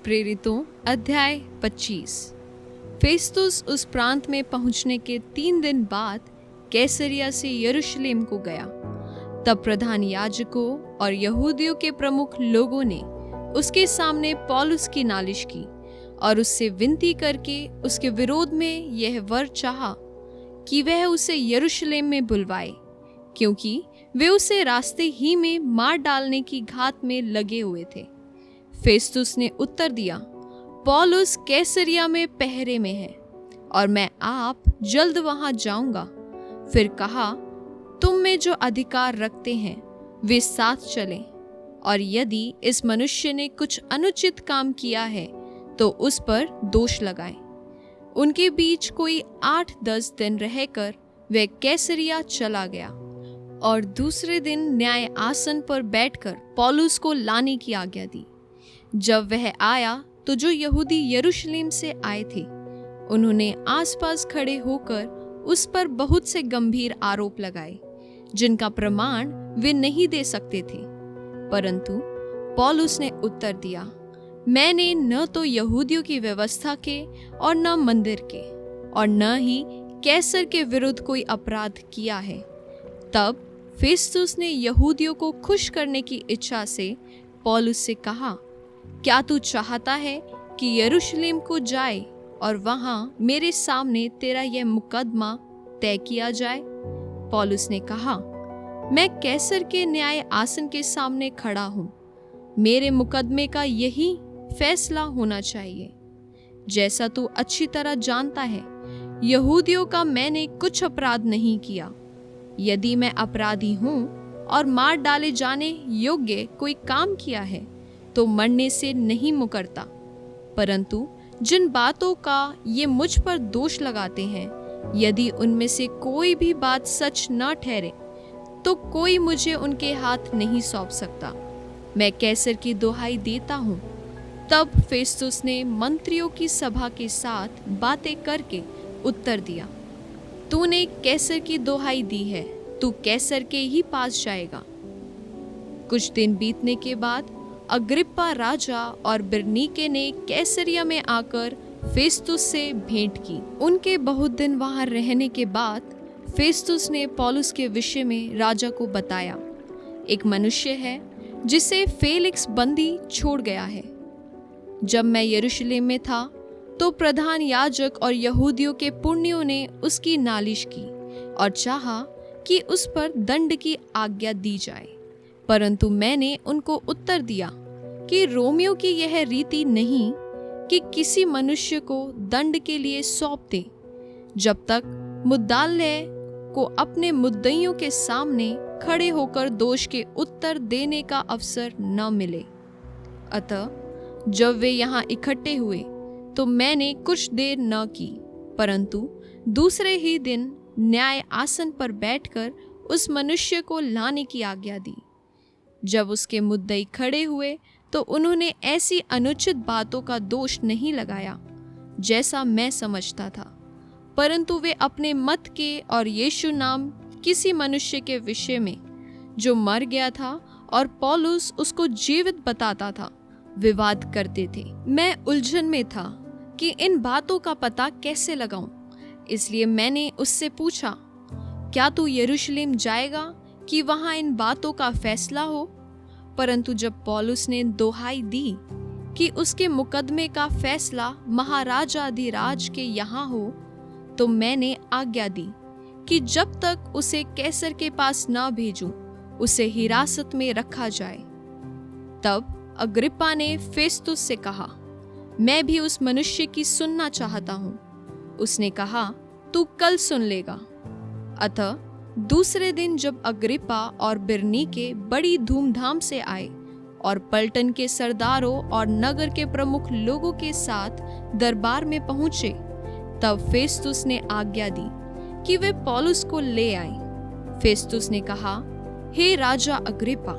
प्रेरितों अध्याय 25। फेस्तुस उस प्रांत में पहुंचने के 3 दिन बाद कैसरिया से यरूशलेम को गया। तब प्रधान याजकों और यहूदियों के प्रमुख लोगों ने उसके सामने पौलुस की नालिश की और उससे विनती करके उसके विरोध में यह वर चाहा कि वह उसे यरूशलेम में बुलवाए, क्योंकि वे उसे रास्ते ही में मार डालने की घात में लगे हुए थे। फेस्तुस ने उत्तर दिया, पौलुस कैसरिया में पहरे में है और मैं आप जल्द वहां जाऊंगा। फिर कहा, तुम में जो अधिकार रखते हैं वे साथ चलें, और यदि इस मनुष्य ने कुछ अनुचित काम किया है तो उस पर दोष लगाएं। उनके बीच कोई 8-10 दिन रहकर वह कैसरिया चला गया और दूसरे दिन न्याय आसन पर बैठकर पौलुस को लाने की आज्ञा दी। जब वह आया तो जो यहूदी यरूशलेम से आए थे उन्होंने आसपास खड़े होकर उस पर बहुत से गंभीर आरोप लगाए, जिनका प्रमाण वे नहीं दे सकते थे। परंतु पौलुस ने उत्तर दिया, मैंने न तो यहूदियों की व्यवस्था के और न मंदिर के और न ही कैसर के विरुद्ध कोई अपराध किया है। तब फेस्तुस ने यहूदियों को खुश करने की इच्छा से पौलुस से कहा, क्या तू चाहता है कि यरूशलेम को जाए और वहां मेरे सामने तेरा यह मुकदमा तय किया जाए? पौलुस ने कहा, मैं कैसर के न्याय आसन के सामने खड़ा हूं, मेरे मुकदमे का यही फैसला होना चाहिए। जैसा तू अच्छी तरह जानता है, यहूदियों का मैंने कुछ अपराध नहीं किया। यदि मैं अपराधी हूं और मार डाले जाने योग्य कोई काम किया है तो मरने से नहीं मुकरता, परंतु जिन बातों का ये मुझ पर दोष लगाते हैं, यदि उनमें से कोई भी बात सच न ठहरे तो कोई मुझे उनके हाथ नहीं सौंप सकता। मैं कैसर की दुहाई देता हूँ। तब फेस्तुस ने मंत्रियों की सभा के साथ बातें करके उत्तर दिया, तूने कैसर की दुहाई दी है, तू कैसर के ही पास जाएगा। कुछ दिन बीतने के बाद अग्रिप्पा राजा और बिरनीके ने कैसरिया में आकर फेस्तुस से भेंट की। उनके बहुत दिन वहां रहने के बाद फेस्तुस ने पौलुस के विषय में राजा को बताया, एक मनुष्य है जिसे फेलिक्स बंदी छोड़ गया है। जब मैं यरूशलेम में था तो प्रधान याजक और यहूदियों के पुण्यों ने उसकी नालिश की और चाहा कि उस पर दंड की आज्ञा दी जाए। परंतु मैंने उनको उत्तर दिया कि रोमियों की यह रीति नहीं कि किसी मनुष्य को दंड के लिए सौंप दे, जब तक मुद्दालय को अपने मुद्दइयों के सामने खड़े होकर दोष के उत्तर देने का अवसर न मिले। अतः जब वे यहाँ इकट्ठे हुए तो मैंने कुछ देर न की, परंतु दूसरे ही दिन न्याय आसन पर बैठकर उस मनुष्य को लाने की आज्ञा दी। जब उसके मुद्दई खड़े हुए तो उन्होंने ऐसी अनुचित बातों का दोष नहीं लगाया जैसा मैं समझता था, परंतु वे अपने मत के और यीशु नाम किसी मनुष्य के विषय में जो मर गया था और पौलुस उसको जीवित बताता था, विवाद करते थे। मैं उलझन में था कि इन बातों का पता कैसे लगाऊं, इसलिए मैंने उससे पूछा, क्या तू यरूशलेम जाएगा कि वहां इन बातों का फैसला हो? परंतु जब पौलुस ने दोहाई दी कि उसके मुकदमे का फैसला महाराजाधिराज के यहाँ हो, तो मैंने आज्ञा दी कि जब तक उसे कैसर के पास न भेजूं, उसे हिरासत में रखा जाए। तब अग्रिप्पा ने फेस्तुस से कहा, मैं भी उस मनुष्य की सुनना चाहता हूँ। उसने कहा, तू कल सुन लेगा। अतः दूसरे दिन जब अग्रिप्पा और बिरनीके बड़ी धूमधाम से आए और पलटन के सरदारों और नगर के प्रमुख लोगों के साथ दरबार में पहुंचे, तब फेस्तुस ने आज्ञा दी कि वे पौलुस को ले आएं। फेस्तुस ने कहा, हे राजा अग्रिप्पा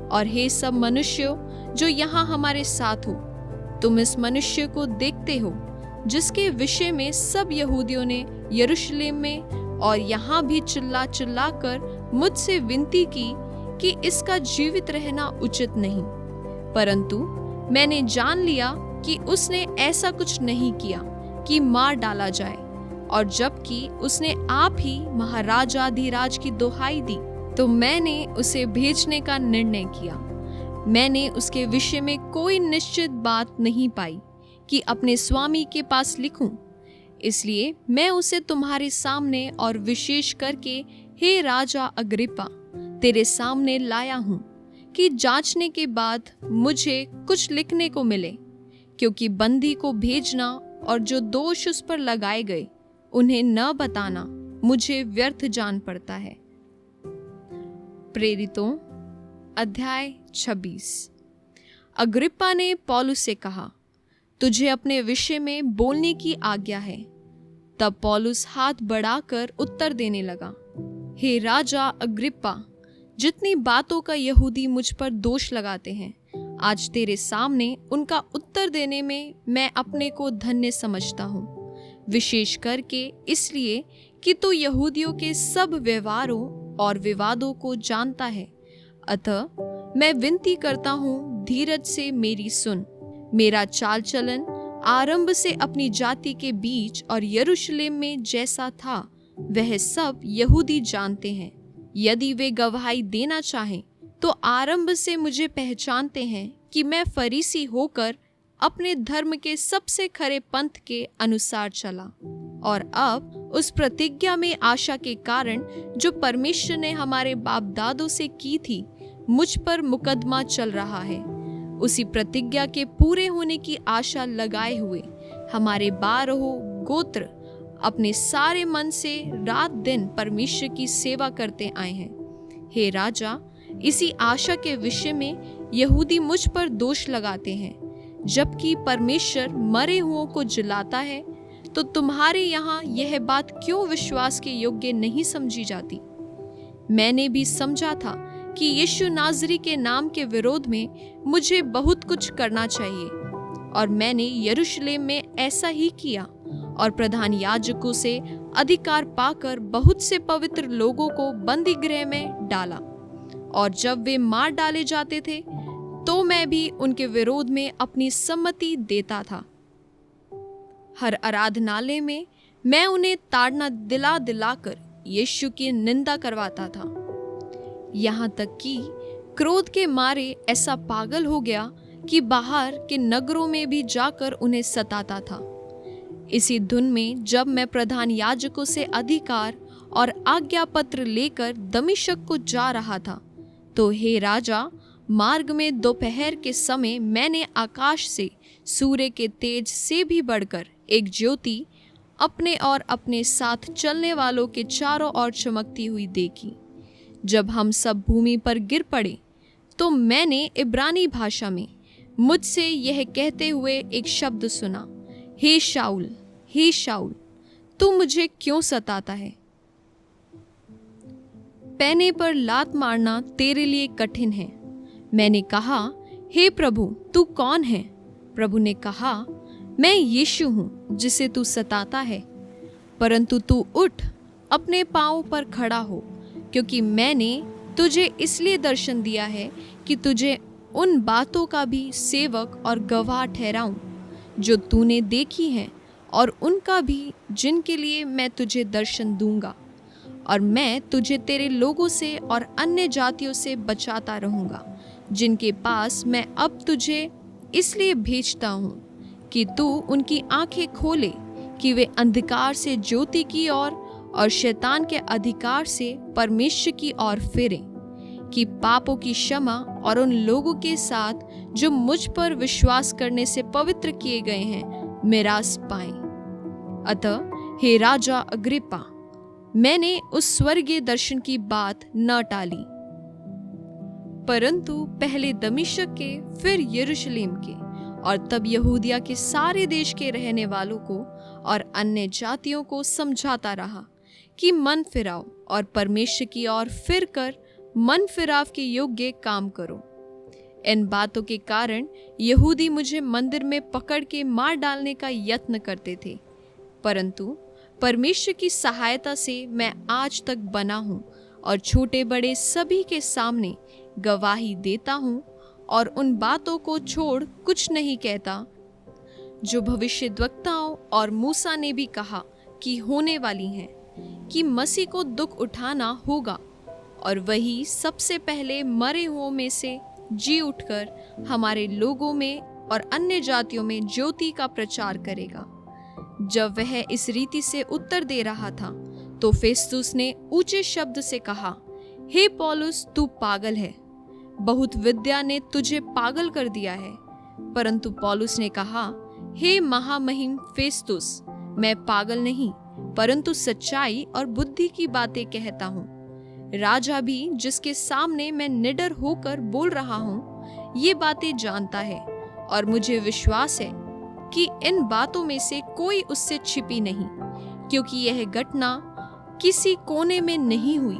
और हे सब मनुष्यों जो यहाँ हमारे साथ हो, तुम इस मनुष्य को देखते हो जिसके विषय में सब यहूदियों ने यरूशलेम में और यहाँ भी चिल्ला चिल्ला कर मुझसे विनती की कि इसका जीवित रहना उचित नहीं, परंतु मैंने जान लिया कि उसने ऐसा कुछ नहीं किया कि मार डाला जाए, और जबकि उसने आप ही महाराजाधिराज की दुहाई दी, तो मैंने उसे भेजने का निर्णय किया। मैंने उसके विषय में कोई निश्चित बात नहीं पाई कि अपने स्वामी के पास लिखूं, इसलिए मैं उसे तुम्हारे सामने और विशेष करके हे राजा अग्रिप्पा तेरे सामने लाया हूं कि जांचने के बाद मुझे कुछ लिखने को मिले, क्योंकि बंदी को भेजना और जो दोष उस पर लगाए गए उन्हें न बताना मुझे व्यर्थ जान पड़ता है। प्रेरितों अध्याय 26। अग्रिप्पा ने पौलुस से कहा, तुझे अपने विषय में बोलने की आज्ञा है। तब पौलुस हाथ बढ़ाकर उत्तर देने लगा, हे राजा अग्रिप्पा, जितनी बातों का यहूदी मुझ पर दोष लगाते हैं, आज तेरे सामने उनका उत्तर देने में मैं अपने को धन्य समझता हूँ, विशेष करके इसलिए कि तू यहूदियों के सब व्यवहारों और विवादों को जानता है। अतः मैं विनती करता हूँ, धीरज से मेरी सुन। मेरा चाल चलन आरंभ से अपनी जाति के बीच और यरूशलेम में जैसा था वह सब यहूदी जानते हैं। यदि वे गवाही देना चाहें तो आरंभ से मुझे पहचानते हैं कि मैं फरीसी होकर अपने धर्म के सबसे खरे पंथ के अनुसार चला, और अब उस प्रतिज्ञा में आशा के कारण जो परमेश्वर ने हमारे बाप दादों से की थी मुझ पर मुकदमा चल रहा है। उसी प्रतिज्ञा के पूरे होने की आशा लगाए हुए हमारे 12 गोत्र अपने सारे मन से रात दिन परमेश्वर की सेवा करते आए हैं। हे राजा, इसी आशा के विषय में यहूदी मुझ पर दोष लगाते हैं, जबकि परमेश्वर मरे हुओं को जिलाता है, तो तुम्हारे यहाँ यह बात क्यों विश्वास के योग्य नहीं समझी जाती? मैंने भी समझा था कि यीशु नाजरी के नाम के विरोध में मुझे बहुत कुछ करना चाहिए, और मैंने यरूशलेम में ऐसा ही किया और प्रधान याजकों से अधिकार पाकर बहुत से पवित्र लोगों को बंदी गृह में डाला, और जब वे मार डाले जाते थे तो मैं भी उनके विरोध में अपनी सम्मति देता था। हर आराधनालय में मैं उन्हें ताड़ना दिला दिलाकर यीशु की निंदा करवाता था, यहाँ तक कि क्रोध के मारे ऐसा पागल हो गया कि बाहर के नगरों में भी जाकर उन्हें सताता था। इसी धुन में जब मैं प्रधान याजकों से अधिकार और आज्ञा पत्र लेकर दमिश्क को जा रहा था, तो हे राजा, मार्ग में दोपहर के समय मैंने आकाश से सूर्य के तेज से भी बढ़कर एक ज्योति अपने और अपने साथ चलने वालों के चारों ओर चमकती हुई देखी। जब हम सब भूमि पर गिर पड़े तो मैंने इब्रानी भाषा में मुझसे यह कहते हुए एक शब्द सुना, हे शाऊल, हे शाऊल, तू मुझे क्यों सताता है? पैने पर लात मारना तेरे लिए कठिन है। मैंने कहा, हे प्रभु, तू कौन है? प्रभु ने कहा, मैं यीशु हूँ जिसे तू सताता है। परंतु तू उठ, अपने पांवों पर खड़ा हो, क्योंकि मैंने तुझे इसलिए दर्शन दिया है कि तुझे उन बातों का भी सेवक और गवाह ठहराऊं जो तूने देखी हैं, और उनका भी जिनके लिए मैं तुझे दर्शन दूंगा। और मैं तुझे तेरे लोगों से और अन्य जातियों से बचाता रहूंगा, जिनके पास मैं अब तुझे इसलिए भेजता हूँ कि तू उनकी आंखें खोले कि वे अंधकार से ज्योति की ओर और शैतान के अधिकार से परमेश्वर की ओर फिरें, कि पापों की क्षमा और उन लोगों के साथ जो मुझ पर विश्वास करने से पवित्र किए गए हैं मिरास पाएं। अतः हे राजा अग्रिप्पा, मैंने उस स्वर्गीय दर्शन की बात न टाली, परंतु पहले दमिश्क के, फिर यरूशलेम के, और तब यहूदिया के सारे देश के रहने वालों को और अन्य जातियों को समझाता रहा कि मन फिराओ और परमेश्वर की ओर फिर कर मन फिराव के योग्य काम करो। इन बातों के कारण यहूदी मुझे मंदिर में पकड़ के मार डालने का यत्न करते थे, परंतु परमेश्वर की सहायता से मैं आज तक बना हूँ और छोटे बड़े सभी के सामने गवाही देता हूँ, और उन बातों को छोड़ कुछ नहीं कहता जो भविष्यद्वक्ताओं और मूसा ने भी कहा कि होने वाली हैं, कि मसीह को दुख उठाना होगा और वही सबसे पहले मरे हुओं में से जी उठकर हमारे लोगों में और अन्य जातियों में ज्योति का प्रचार करेगा। जब वह इस रीति से उत्तर दे रहा था तो फेस्तुस ने ऊंचे शब्द से कहा, हे पौलुस, तू पागल है, बहुत विद्या ने तुझे पागल कर दिया है। परंतु पौलुस ने कहा, हे महामहिम फेस्तुस, मैं पागल नहीं परंतु सच्चाई और बुद्धि की बातें कहता हूँ। राजा भी, जिसके सामने मैं निडर होकर बोल रहा हूँ, ये बातें जानता है और मुझे विश्वास है कि इन बातों में से कोई उससे छिपी नहीं, क्योंकि यह घटना किसी कोने में नहीं हुई।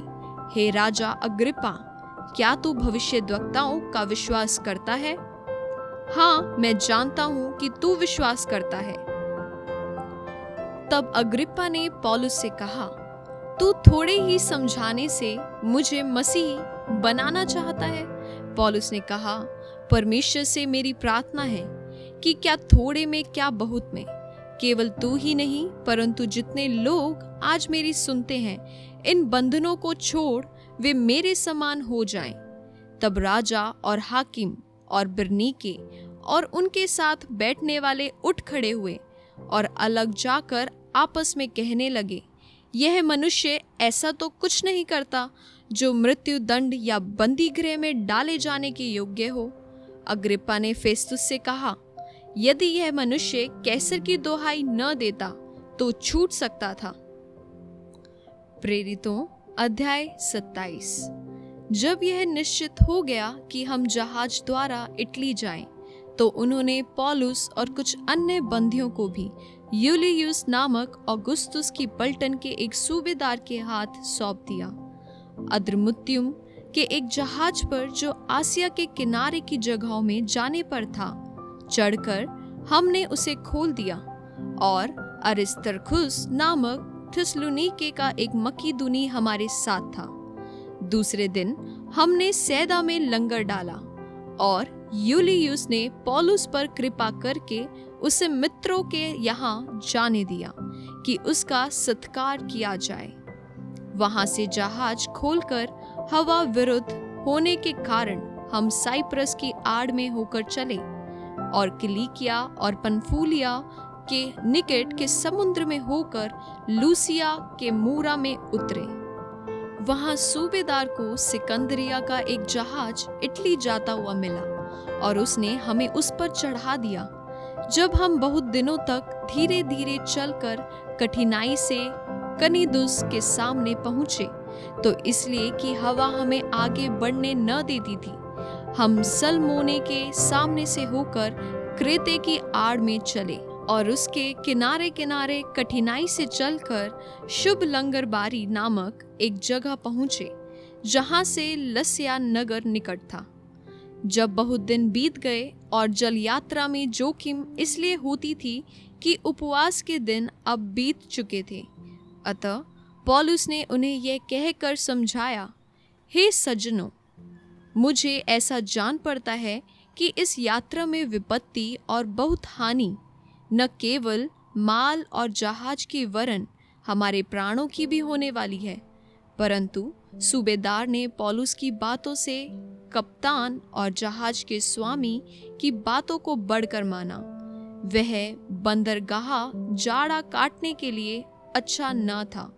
हे राजा अग्रिप्पा, क्या तू भविष्यद्वक्ताओं का विश्वास करता है? हाँ, मैं जानता हूँ कि तू विश्वास करता है। तब अग्रिप्पा ने पौलुस से कहा, तू थोड़े ही समझाने से मुझे मसीही बनाना चाहता है? पौलुस ने कहा, परमेश्वर से मेरी प्रार्थना है कि क्या थोड़े में क्या बहुत में, केवल तू ही नहीं परंतु जितने लोग आज मेरी सुनते हैं, इन बंधनों को छोड़ वे मेरे समान हो जाएं। तब राजा और हाकिम और बिरनीके और उनके साथ बैठने वाले उठ खड़े हुए और अलग जाकर आपस में कहने लगे, यह मनुष्य ऐसा तो कुछ नहीं करता जो मृत्यु दंड या बंदी गृह में डाले जाने के योग्य हो। अग्रिप्पा ने फेस्तुस से कहा, यदि यह मनुष्य कैसर की दोहाई न देता तो छूट सकता था। प्रेरितों अध्याय 27। जब यह निश्चित हो गया कि हम जहाज द्वारा इटली जाएं, तो उन्होंने पौलुस और कुछ अन्य बंदियों को भी यूलियुस नामक औगुस्तुस की पलटन के एक सूबेदार के हाथ सौंप दिया। अद्रमुत्युम के एक जहाज पर जो आसिया के किनारे की जगहों में जाने पर था, चढ़कर हमने उसे खोल दिया और अरिस्तर्खुस नामक थिस्सलुनीके का एक मकीदुनी हमारे साथ था। दूसरे दिन हमने सैदा में लंगर डाला और यूलियुस ने पौलुस पर कृपा करके उसे मित्रों के यहाँ जाने दिया कि उसका सत्कार किया जाए। वहां से जहाज खोलकर हवा विरुद्ध होने के कारण हम साइप्रस की आड़ में होकर चले और किलिकिया और पन्फूलिया के निकट के समुद्र में होकर लूसिया के मूरा में उतरे। वहां सूबेदार को सिकंदरिया का एक जहाज इटली जाता हुआ मिला और उसने हमें उस पर चढ़ा दिया। जब हम बहुत दिनों तक धीरे धीरे चलकर कठिनाई से कनिदुस के सामने पहुंचे, तो इसलिए कि हवा हमें आगे बढ़ने न देती थी, हम सलमोने के सामने से होकर क्रेते की आड़ में चले और उसके किनारे किनारे कठिनाई से चलकर शुभ लंगरबारी नामक एक जगह पहुंचे, जहां से लस्या नगर निकट था। जब बहुत दिन बीत गए और जल यात्रा में जोखिम इसलिए होती थी कि उपवास के दिन अब बीत चुके थे, अतः पौलुस ने उन्हें यह कहकर समझाया, हे सज्जनों, मुझे ऐसा जान पड़ता है कि इस यात्रा में विपत्ति और बहुत हानि न केवल माल और जहाज की वरन हमारे प्राणों की भी होने वाली है। परंतु सूबेदार ने पौलुस की बातों से कप्तान और जहाज के स्वामी की बातों को बढ़कर माना। वह बंदरगाह जाड़ा काटने के लिए अच्छा न था,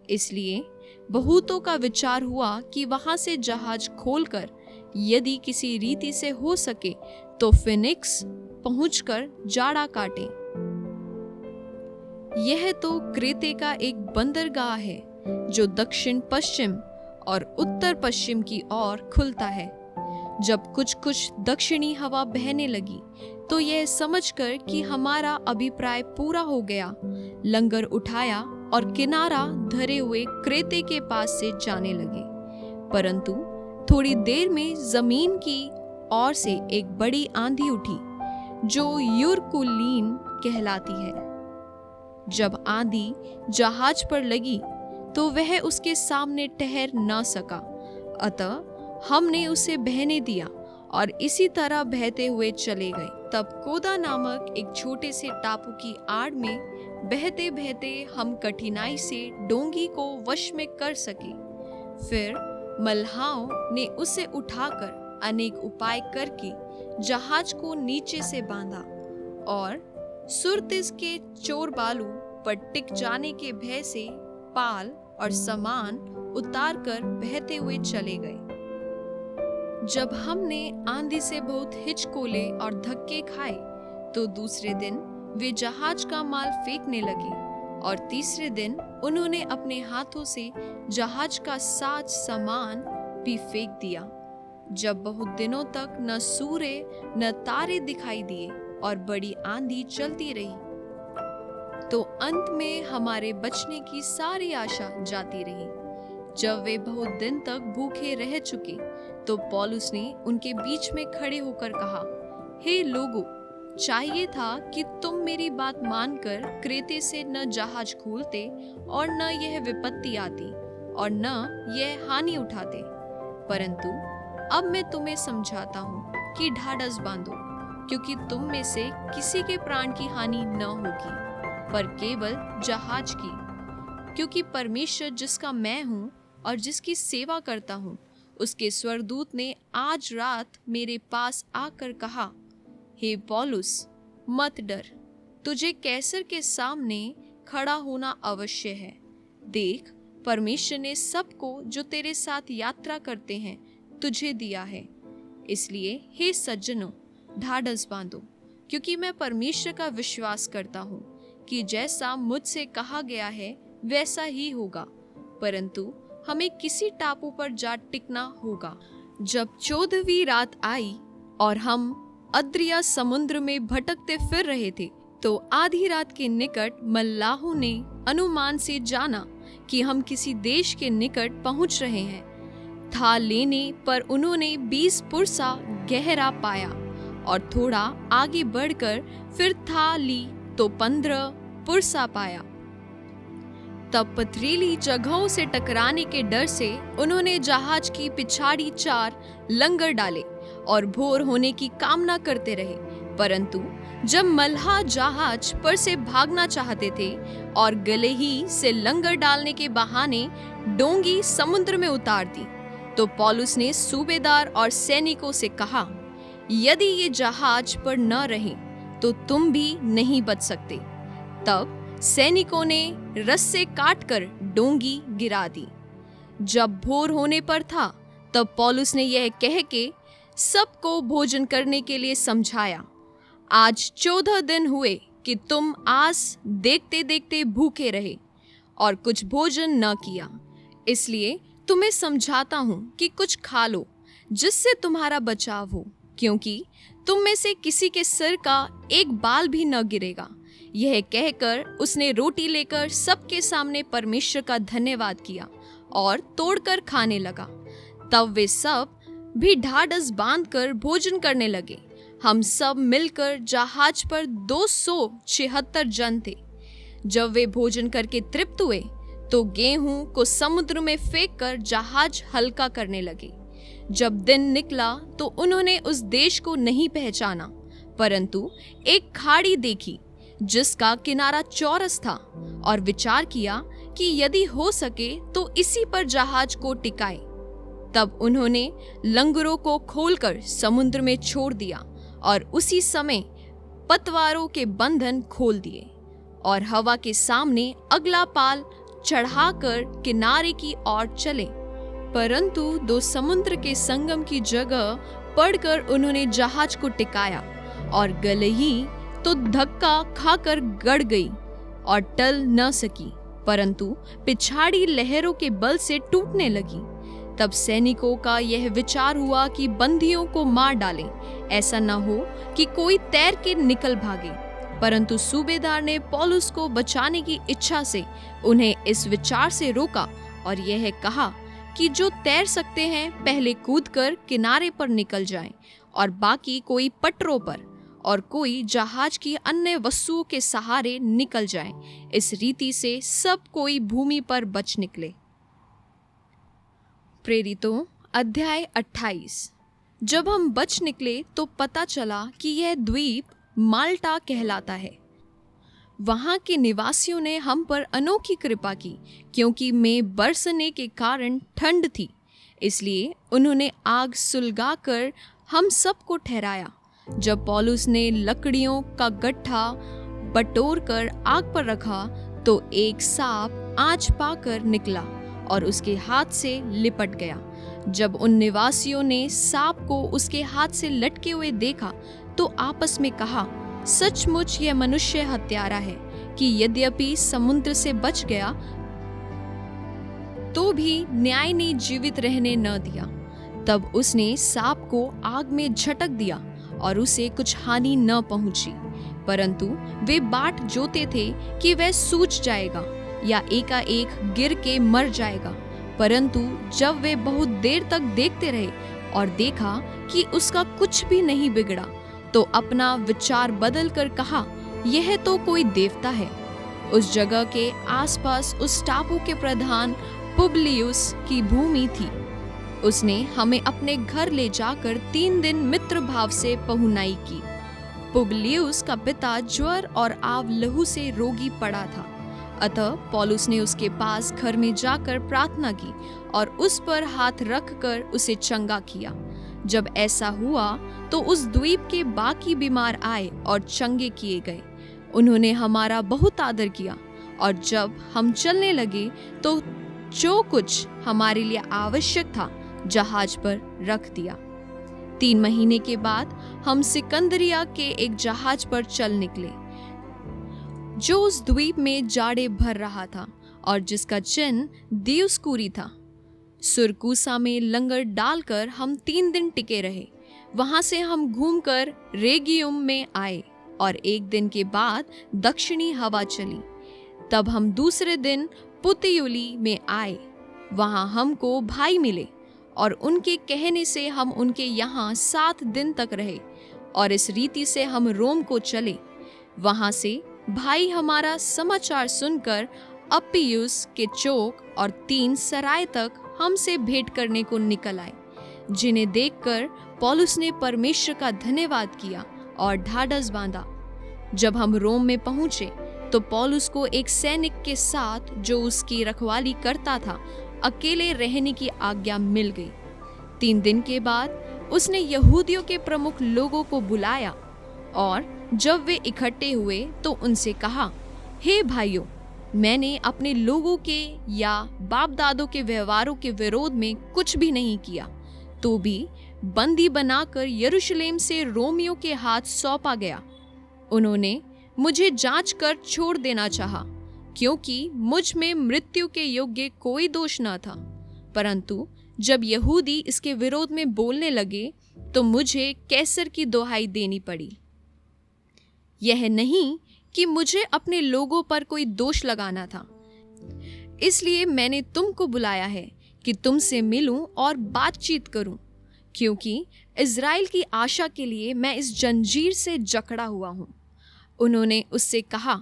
इसलिए बहुतों का विचार हुआ कि वहां से जहाज खोलकर यदि किसी रीति से हो सके तो फिनिक्स पहुंचकर जाड़ा काटें। यह तो क्रेते का एक बंदरगाह है जो दक्षिण पश्चिम और उत्तर पश्चिम की ओर खुलता है। जब कुछ कुछ दक्षिणी हवा बहने लगी तो यह समझकर कि हमारा अभिप्राय पूरा हो गया, लंगर उठाया और किनारा धरे हुए क्रेते के पास से जाने लगे। परंतु थोड़ी देर में जमीन की ओर से एक बड़ी आंधी उठी जो यूरकुलीन कहलाती है। जब आंधी जहाज पर लगी तो वह उसके सामने ठहर न सका, अतः हमने उसे बहने दिया और इसी तरह बहते हुए चले गए। तब कोदा नामक एक छोटे से टापू की आड़ में बहते बहते हम कठिनाई से डोंगी को वश में कर सके। फिर मल्लाहों ने उसे उठाकर अनेक उपाय करके जहाज को नीचे से बांधा और सुरतिस के चोर बालू पर टिक जाने के भय से पाल और सामान उतार कर बहते हुए चले गए। जब हमने आंधी से बहुत हिचकोले और धक्के खाए तो दूसरे दिन वे जहाज का माल फेंकने लगे और तीसरे दिन उन्होंने अपने हाथों से जहाज का साज सामान भी फेंक दिया। जब बहुत दिनों तक न सूर्य न तारे दिखाई दिए और बड़ी आंधी चलती रही तो अंत में हमारे बचने की सारी आशा जाती रही। जब वे बहुत दिन तक भूखे रह चुके तो पौलुस ने उनके बीच में खड़े होकर कहा, हे लोगों, चाहिए था कि तुम मेरी बात मानकर क्रेते से न जहाज खोलते और न यह विपत्ति आती और न यह हानि उठाते। परंतु अब मैं तुम्हें समझाता हूँ कि ढाढ़स बांधो, क्योंकि तुम में से किसी के प्राण की हानि न होगी, पर केवल जहाज की। क्योंकि परमेश्वर जिसका मैं हूँ और जिसकी सेवा करता हूँ, उसके स्वर्गदूत ने आज रात मेरे पास आकर कहा, हे पौलुस, मत डर, तुझे कैसर के सामने खड़ा होना अवश्य है। देख, परमेश्वर ने सबको जो तेरे साथ यात्रा करते हैं तुझे दिया है। इसलिए हे सज्जनों, ढाढ़स बांधो, क्योंकि मैं परमेश्वर का विश्वास करता हूँ कि जैसा मुझसे कहा गया है वैसा ही होगा। परंतु हमें किसी टापू पर जा टिकना होगा। जब 14वीं रात आई और हम अद्रिया समुद्र में भटकते फिर रहे थे तो आधी रात के निकट मल्लाहों ने अनुमान से जाना कि हम किसी देश के निकट पहुंच रहे हैं। था लेने पर उन्होंने 20 पुरसा गहरा पाया और थोड़ा आगे बढ़कर फिर था ली तो 15 पुरसा पाया। तब पथरीली जगहों से टकराने के डर से उन्होंने जहाज की पिछाड़ी 4 लंगर डाले और भोर होने की कामना करते रहे। परंतु जब मल्लाह जहाज पर से भागना चाहते थे और गले ही से लंगर डालने के बहाने डोंगी समुद्र में उतार दी, तो पौलुस ने सूबेदार और सैनिकों से कहा, यदि ये जहाज पर न रहे तो तुम भी नहीं बच सकते। तब सैनिकों ने रस्से काटकर डोंगी गिरा दी। जब भोर होने पर था तब पौलुस ने यह कह के सबको भोजन करने के लिए समझाया, आज 14 दिन हुए कि तुम आस देखते देखते भूखे रहे और कुछ भोजन न किया। इसलिए तुम्हें समझाता हूँ कि कुछ खा लो जिससे तुम्हारा बचाव हो, क्योंकि तुम में से किसी के सिर का एक बाल भी न गिरेगा। यह कहकर उसने रोटी लेकर सबके सामने परमेश्वर का धन्यवाद किया और तोड़कर खाने लगा। तब वे सब भी ढाढ़स बांधकर भोजन करने लगे। हम सब मिलकर जहाज पर 276 जन थे। जब वे भोजन करके तृप्त हुए तो गेहूं को समुद्र में फेंककर जहाज हल्का करने लगे। जब दिन निकला तो उन्होंने उस देश को नहीं पहचाना, परंतु एक खाड़ी देखी जिसका किनारा चौरस था और विचार किया कि यदि हो सके तो इसी पर जहाज को टिकाए। तब उन्होंने लंगरों को खोलकर समुद्र में छोड़ दिया और उसी समय पतवारों के बंधन खोल दिए और हवा के सामने अगला पाल चढ़ाकर किनारे की ओर चले। परंतु 2 समुद्र के संगम की जगह पड़कर उन्होंने जहाज को टिकाया और गले ही तो धक्का खाकर गड़ गई और टल न सकी, परंतु पिछाड़ी लहरों के बल से टूटने लगी। तब सैनिकों का यह विचार हुआ कि बंदियों को मार डालें, ऐसा न हो कि कोई तैर के निकल भागे। परंतु सूबेदार ने पौलुस को बचाने की इच्छा से उन्हें इस विचार से रोका और यह कहा कि जो तैर सकते हैं पहले कूदकर किनारे पर निकल जाएं और बाकी कोई पटरों पर और कोई जहाज की अन्य वस्तुओं के सहारे निकल जाएं। इस रीति से सब कोई भूमि पर बच निकले। प्रेरितों अध्याय 28। जब हम बच निकले तो पता चला कि यह द्वीप माल्टा कहलाता है। वहाँ के निवासियों ने हम पर अनोखी कृपा की, क्योंकि में बरसने के कारण ठंड थी। इसलिए उन्होंने आग सुलगाकर हम सबको ठहराया। जब पौलुस ने लकड़ियों का गट्ठा बटोर कर आग पर रखा तो एक सांप आँच पाकर निकला और उसके हाथ से लिपट गया। जब उन निवासियों ने सांप को उसके हाथ से लटके हुए देखा तो आपस में कहा, सचमुच यह मनुष्य हत्यारा है कि यद्यपि समुद्र से बच गया तो भी न्याय ने जीवित रहने न दिया। तब उसने सांप को आग में झटक दिया और उसे कुछ हानि न पहुंची, परंतु वे बाट जोते थे कि वह सूज जाएगा या एकाएक गिर के मर जाएगा। परंतु जब वे बहुत देर तक देखते रहे और देखा कि उसका कुछ भी नहीं बिगड़ा, तो अपना विचार बदल कर कहा, यह तो कोई देवता है। उस जगह के आसपास उस टापू के प्रधान पुबलियुस की भूमि थी। उसने हमें अपने घर ले जाकर 3 दिन मित्र भाव से पहुनाई की। पुबलियुस का पिता ज्वर और आव लहू से रोगी पड़ा था। अतः पौलुस ने उसके पास घर में जाकर प्रार्थना की और उस पर हाथ रखकर उसे चंगा किया। जब ऐसा हुआ तो उस द्वीप के बाकी बीमार आए और चंगे किए गए। उन्होंने हमारा बहुत आदर किया और जब हम चलने लगे तो जो कुछ हमारे लिए आवश्यक था जहाज पर रख दिया। 3 महीने के बाद हम सिकंदरिया के एक जहाज पर चल निकले, जो उस द्वीप में जाड़े भर रहा था और जिसका चिन्ह दियुस्कूरी था। सुरकूसा में लंगर डालकर हम 3 दिन टिके रहे। वहां से हम घूमकर रेगियुम में आए और 1 दिन के बाद दक्षिणी हवा चली। तब हम दूसरे दिन पुतियुली में आए। वहां हमको भाई मिले और उनके कहने से हम उनके यहाँ 7 दिन तक रहे और इस रीति से हम रोम को चले। वहां से भाई हमारा समाचार सुनकर अप्पियुस के चौक और 3 सराय तक हमसे भेंट करने को निकल आए, जिन्हें देखकर पौलुस ने परमेश्वर का धन्यवाद किया और ढाढ़स बांधा। जब हम रोम में पहुंचे तो पौलुस को एक सैनिक के साथ जो उसकी रखवाली करता था अकेले रहने की आज्ञा मिल गई। 3 दिन के बाद उसने यहूदियों के प्रमुख लोगों को बुलाया और जब वे इकट्ठे हुए तो उनसे कहा, हे भाइयों, मैंने अपने लोगों के या बाप दादों के व्यवहारों के विरोध में कुछ भी नहीं किया, तो भी बंदी बनाकर यरूशलेम से रोमियों के हाथ सौंपा गया। उन्होंने मुझे जांच कर छोड़ देना चाहा, क्योंकि मुझ में मृत्यु के योग्य कोई दोष न था। परंतु जब यहूदी इसके विरोध में बोलने लगे तो मुझे कैसर की दुहाई देनी पड़ी। यह नहीं कि मुझे अपने लोगों पर कोई दोष लगाना था, इसलिए मैंने तुमको बुलाया है कि तुमसे मिलूं और बातचीत करूं, क्योंकि इज़राइल की आशा के लिए मैं इस जंजीर से जकड़ा हुआ हूं। उन्होंने उससे कहा,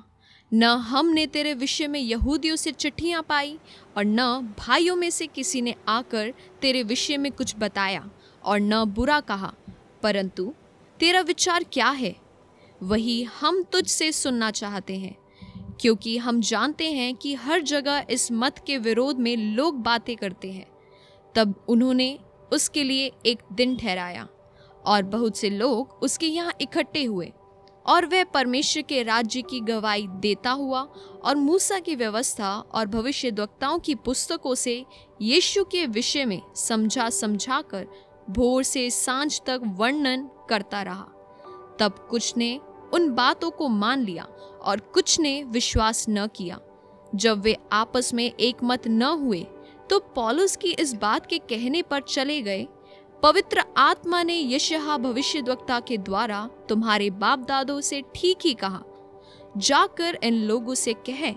न हमने तेरे विषय में यहूदियों से चिट्ठियां पाई और न भाइयों में से किसी ने आकर तेरे विषय में कुछ बताया और न बुरा कहा, परंतु तेरा विचार क्या है वही हम तुझसे सुनना चाहते हैं, क्योंकि हम जानते हैं कि हर जगह इस मत के विरोध में लोग बातें करते हैं। तब उन्होंने उसके लिए एक दिन ठहराया और बहुत से लोग उसके यहाँ इकट्ठे हुए और वह परमेश्वर के राज्य की गवाही देता हुआ और मूसा की व्यवस्था और भविष्यद्वक्ताओं की पुस्तकों से यीशु के विषय में समझा कर भोर से सांझ तक वर्णन करता रहा। तब कुछ ने उन बातों को मान लिया और कुछ ने विश्वास न किया। जब वे आपस में एक मत न हुए तो पौलुस की इस बात के कहने पर चले गए, पवित्र आत्मा ने यशायाह भविष्यद्वक्ता के द्वारा तुम्हारे बाप दादों से ठीक ही कहा, जाकर इन लोगों से कह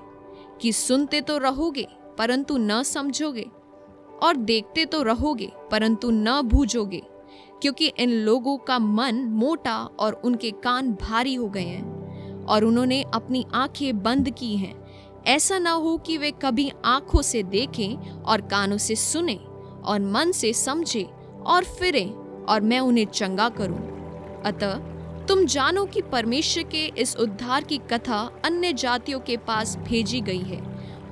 कि सुनते तो रहोगे परंतु न समझोगे, और देखते तो रहोगे परंतु न बूझोगे, क्योंकि इन लोगों का मन मोटा और उनके कान भारी हो गए हैं और उन्होंने अपनी आंखें बंद की हैं। ऐसा ना हो कि वे कभी आंखों से देखें और कानों से सुने और मन से समझे और फिरें और मैं उन्हें चंगा करूं। अतः तुम जानो कि परमेश्वर के इस उद्धार की कथा अन्य जातियों के पास भेजी गई है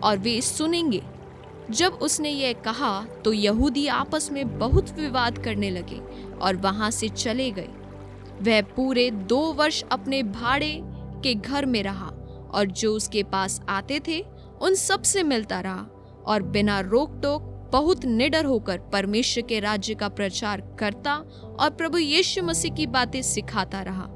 और वे सुनेंगे। जब उसने यह कहा तो यहूदी आपस में बहुत विवाद करने लगे और वहां से चले गए। वह पूरे 2 वर्ष अपने भाड़े के घर में रहा और जो उसके पास आते थे उन सब से मिलता रहा और बिना रोक टोक बहुत निडर होकर परमेश्वर के राज्य का प्रचार करता और प्रभु यीशु मसीह की बातें सिखाता रहा।